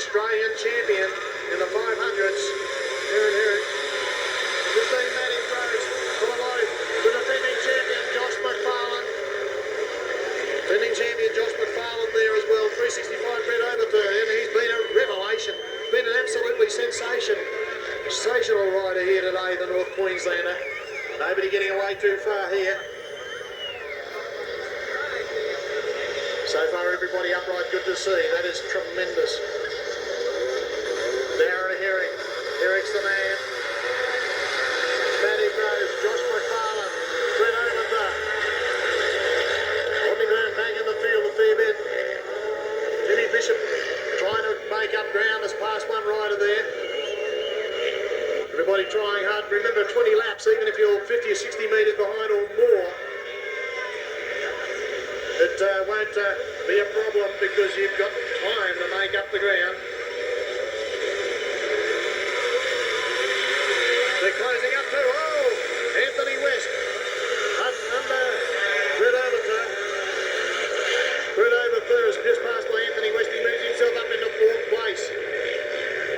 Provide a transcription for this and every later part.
Australian champion in the 500s. Aaron Herrick. 15 Matty Groves followed the defending champion Josh McFarlane. Defending champion Josh McFarlane there as well. 365 Brett Overthird, and he's been a revelation. Been an absolutely sensational rider here today, the North Queenslander. Nobody getting away too far here. So far, everybody upright, good to see. That is tremendous. Darren Herrick. Herrick's the man. Matty Groves, Josh McFarlane, Brett Overthird. Rodney Byrne back in the field a fair bit. Jimmy Bishop trying to make up ground, has passed one rider there. Everybody trying hard. Remember, 20 laps, even if you're 50 or 60 metres behind or more, it won't be a problem because you've got time to make up the ground. They're closing up too. Oh, Anthony West under Brett Overthird. Brett Overthird has just passed by Anthony West. He moves himself up into 4th place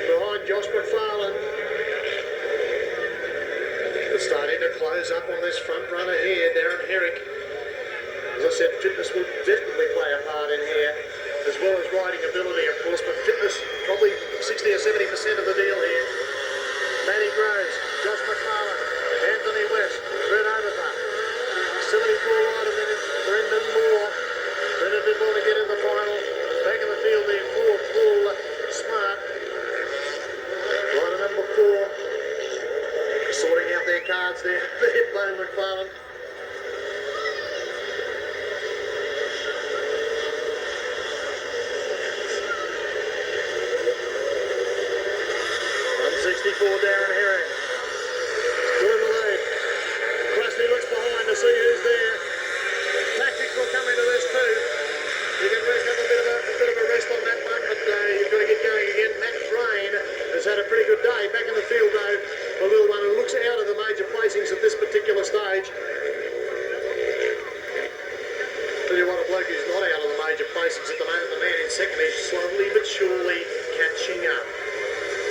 behind Josh McFarlane. They're starting to close up on this front runner here, Darren Herrick. As I said, fitness will definitely play a part in here, as well as riding ability, of course, but fitness probably 60 or 70% of the deal here. Matty Groves, Josh McFarlane, Anthony West, Brett Overthird. 74 rider minutes, Brendan Moore. Brendan did well to get in the final. Back in the field there, Paul Smart. Rider number 4. Sorting out their cards there. Blaine McFarlane. Darren Herrick. Still in the lead. Krusty looks behind to see who's there. Tactics will come into this too. You can rest up a bit of a rest on that one, but you've got to get going again. Matt Drain has had a pretty good day. Back in the field though, the little one who looks out of the major placings at this particular stage. Tell you what, a bloke who's not out of the major placings at the moment, the man in second is slowly but surely catching up.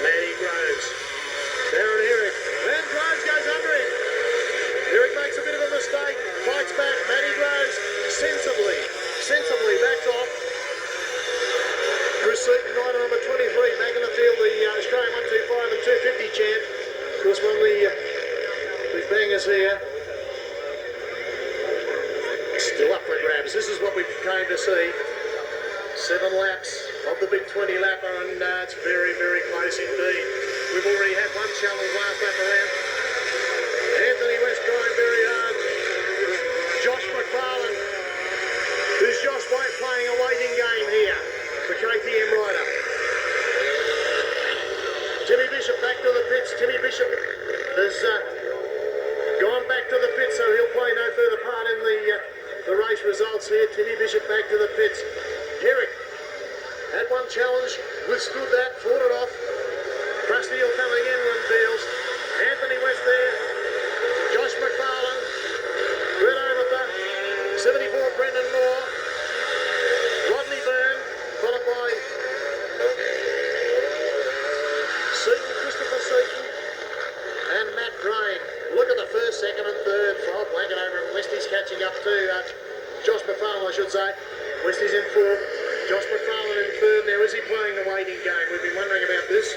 Matty Groves. Darren Herrick, and Groves goes under him. Herrick makes a bit of a mistake, fights back. Matty Groves sensibly backs off. Chris Seaton, rider number 23, back in the field, the Australian 125 and 250 champ. Of course, one of these bangers here. Still up for grabs. This is what we came to see. 7 laps of the big 20 lapper, and it's very, very close indeed. We've already had one challenge last lap around. Anthony West trying very hard. Josh McFarlane. Who's Josh White playing a waiting game here? The KTM rider. Timmy Bishop back to the pits. Timmy Bishop has gone back to the pits, so he'll play no further part in the race results here. Timmy Bishop back to the pits. Herrick had one challenge, withstood that, fought it off. Krusty Hill coming in, one feels. Anthony West there. Josh McFarlane. Brett Overthird. 74 Brendan Moore. Rodney Byrne, followed by Seaton, Christopher Seaton, and Matt Drain. Look at the first, second and third. Frog blanket over him. Westy's catching up too. Josh McFarlane, I should say. Westy's in 4th. Josh McFarlane in 3rd. Now, is he playing the waiting game? We've been wondering about this.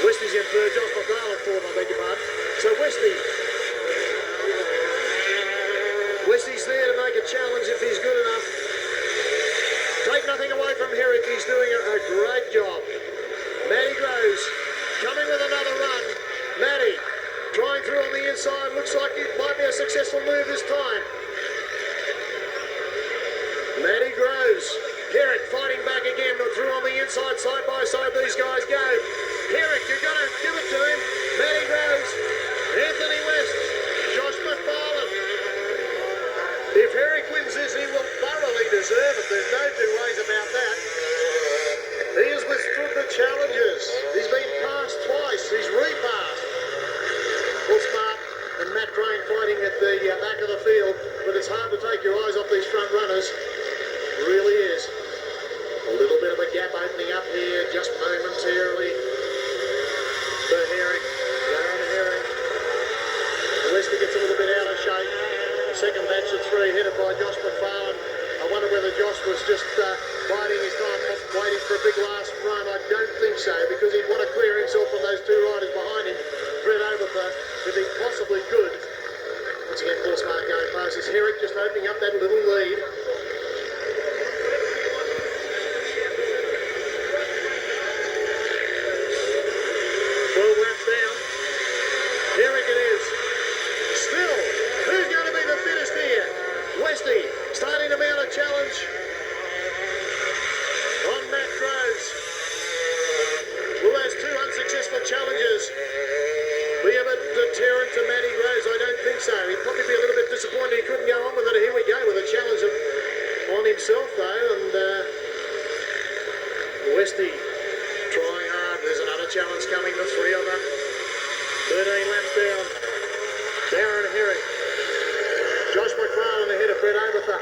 Westy's in 3rd, Josh McFarlane 4th, I beg your pardon. So Westy's there to make a challenge if he's good enough. Take nothing away from Herrick, he's doing a great job. Matty Groves coming with another run. Matty trying through on the inside, looks like it might be a successful move this time. Matty Groves, Herrick fighting back again, but through on the inside, side by side these guys go. Herrick, you've got to give it to him. Matty Groves, Anthony West, Josh McFarlane. If Herrick wins this, he will thoroughly deserve it. There's no two ways about that. He has withstood the challenges. He's been passed twice. He's repassed. Paul Smart and Matt Drain fighting at the back of the field, but it's hard to take your eyes off these front runners. It really is. A little bit of a a big last run? I don't think so, because he'd want to clear himself from those two riders behind him. Fred Overther, if he possibly could. Once again, Paul Smart going past as Herrick just opening up that little lead. 12 laps down. Herrick it is. Still, who's going to be the fittest here? Westy starting to mount a challenge on Matt Groves. Will those two unsuccessful challenges be a bit deterrent to Matty Groves? I don't think so. He'd probably be a little bit disappointed he couldn't go on with it. Here we go with a challenge on himself though, and Westy trying hard. There's another challenge coming, the three of them. 13 laps down. Darren Herrick. Josh McFarlane ahead of Fred Overther.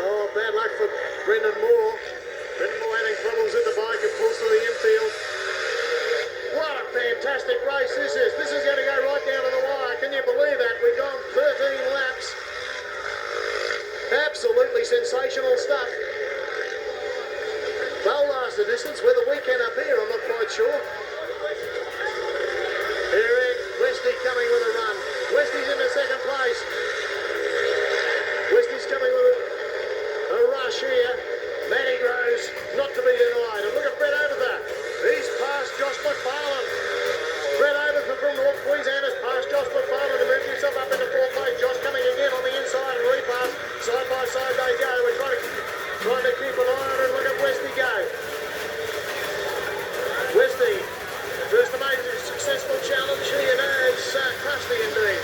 Oh, bad luck for Brendan Moore. Brendan Moore having problems with the bike and pulls to the infield. What a fantastic race this is. This is going to go right down to the wire. Can you believe that? We've gone 13 laps. Absolutely sensational stuff. They'll last the distance. Whether we can up here, I'm not quite sure. Eric Westy coming with a run. Westy's in the second place. Westy's coming with a rush here. Matty Groves, not to be denied. And look at Fred Overther. He's past Josh McFarlane. Fred Overther from North Queensland has passed Josh McFarlane to move himself up into fourth place. Josh coming again on the inside and repass. Side by side they go. We're trying to keep an eye on it. Look at Westy go. Westy, first amazing successful challenge here. It's Krusty indeed.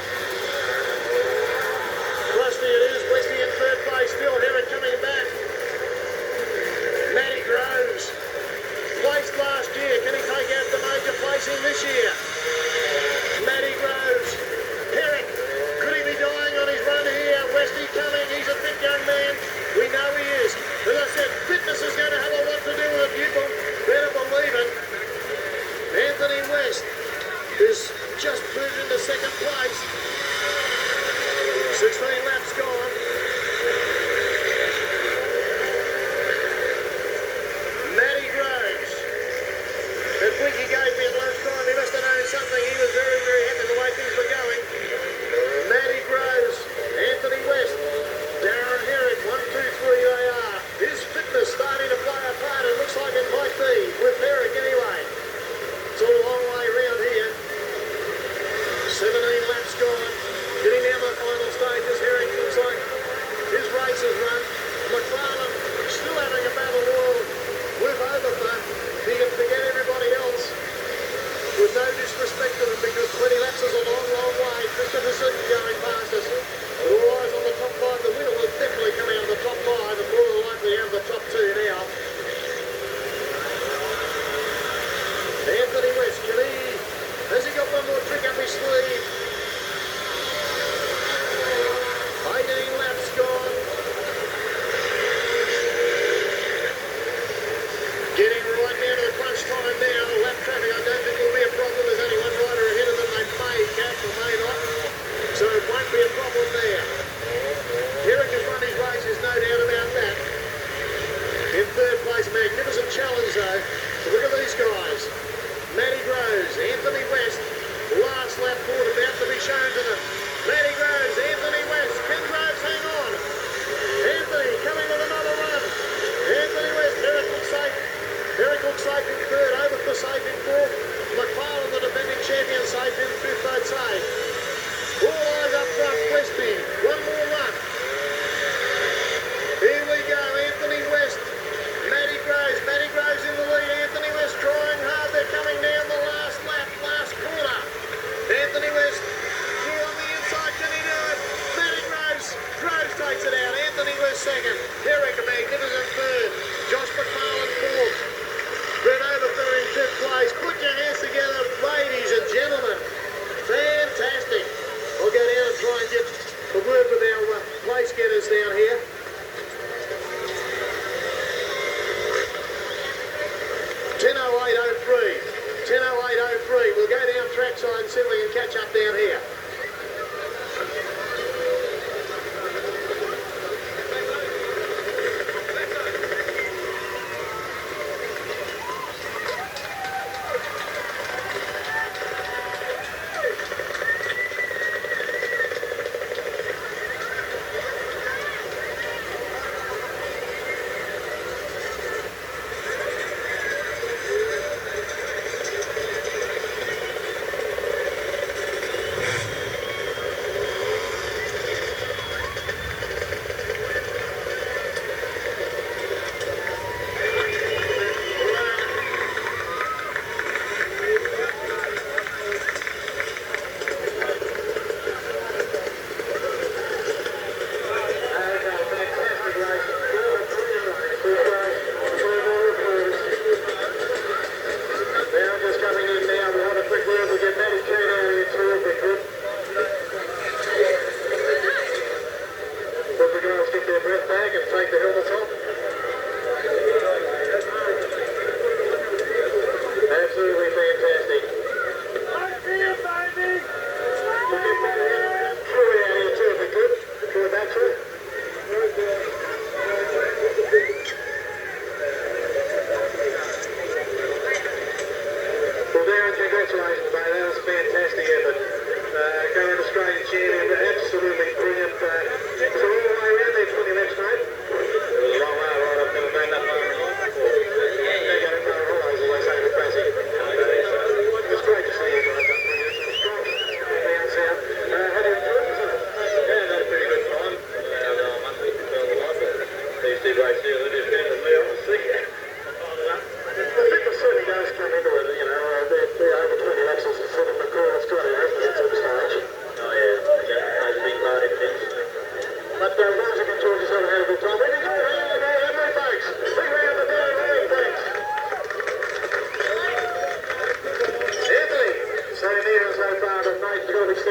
Krusty it is. Westy in third place. Still Herrick coming back. Matty Groves. Placed last year. Can he take out the major placing this year? Matty Groves. Herrick. Could he be dying on his run here? Westy coming. He's a fit young man. We know he is. As I said, fitness is going to have a lot to do with it. You better believe it. Anthony West is just moved into second place. 16 laps gone. Matty Groves. If Winky gave me at lunchtime, he must have known something. He was very, very happy the way things were going. Matty Groves, Anthony West, Darren Herrick, 1, 2, 3 they are. His fitness starting to play a part. It looks like it might be with Herrick anyway. It's all a long way around here. 17 laps gone. Getting down the final stages. Herrick looks like his race is run. McFarlane still having a battle royal with Overther. He can forget everybody else. With no disrespect to them, because 20 laps is a long, long way. Christopher Seaton going past us. But all eyes on the top five. The winner will definitely come out of the top five, and more than likely out of the top two now. Anthony West, has he got one more trick up his sleeve? 18 laps gone. Getting right down to the crunch time now. Lap traffic, I don't think will be a problem. There's only one rider ahead of them. They may catch or may not. So it won't be a problem there. Herrick has run his races, no doubt about that. In third place, magnificent challenge though. So look at these guys. Matty Groves, Anthony West, last lap forward about to be shown to them. Matty Groves, Anthony West, can Groves hang on? Anthony coming with another run. Anthony West, Herrick looks safe. Herrick looks safe in third, Overther safe in fourth. McFarlane, the defending champion, safe in fifth, I'd say. All eyes up front, Westy, one more run. Here we go, Anthony West, Matty Groves in the lead. Anthony West trying hard. They're coming down the last lap, last corner. Anthony West through on the inside. Can he do it? Matty Groves takes it out. Anthony West second. Herrick a magnificent third. Josh McFarlane fourth. Fred Overther in fifth place. Put your hands together, ladies and gentlemen. Fantastic. I'll go down and try and get a word with our place getters down here. 10:08:03. We'll go down trackside and see if we can catch up down here.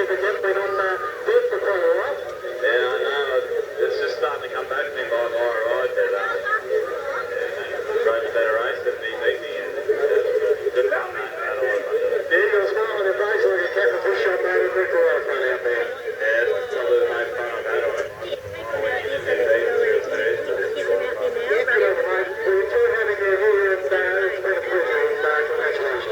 It's been on dead for quite a while. Yeah, I know. It's just starting to come back to me by my ride that drove a better race than me easy and good fun that all. Yeah, you're smiling your face like a cat in a bush shop made a brick ride fun out there. Yeah, it's probably the most fun I've had on it. I went in the 15 years, but it's Yeah, good on you, mate. We enjoy having you here and it's been a pleasure and congratulations.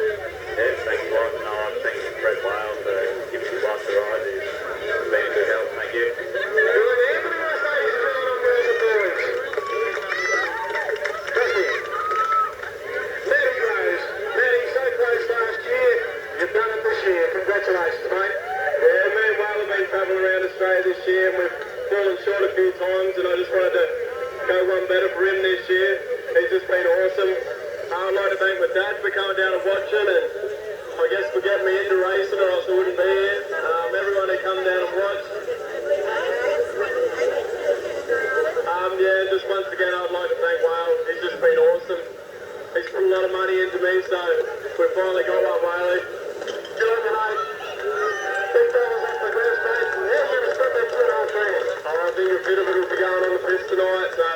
yeah, thanks a lot. No, I'm thanking Fred Wales for giving me lots of rides. He's been a good help. Thank you. Good evening, ladies and gentlemen, girls and boys. Dusty. Matty Rose. Matty, so close last year. You've done it this year. Congratulations, mate. Yeah, me and Wale have been travelling around Australia this year and we've fallen short a few times and I just wanted to go one better for him this year. He's just been awesome. I'd like to thank my dad for coming down and watching and I guess for getting me into racing or else I wouldn't be here. Everyone who come down and watched. Yeah, just once again I'd like to thank Wale. He's just been awesome. He's put a lot of money into me so we've finally got one, Whaley. Good on you, mate. Big fellas up the grass, mate. How are you going to spend that 2.5 grand? I think a bit of it will be going on the piss tonight, so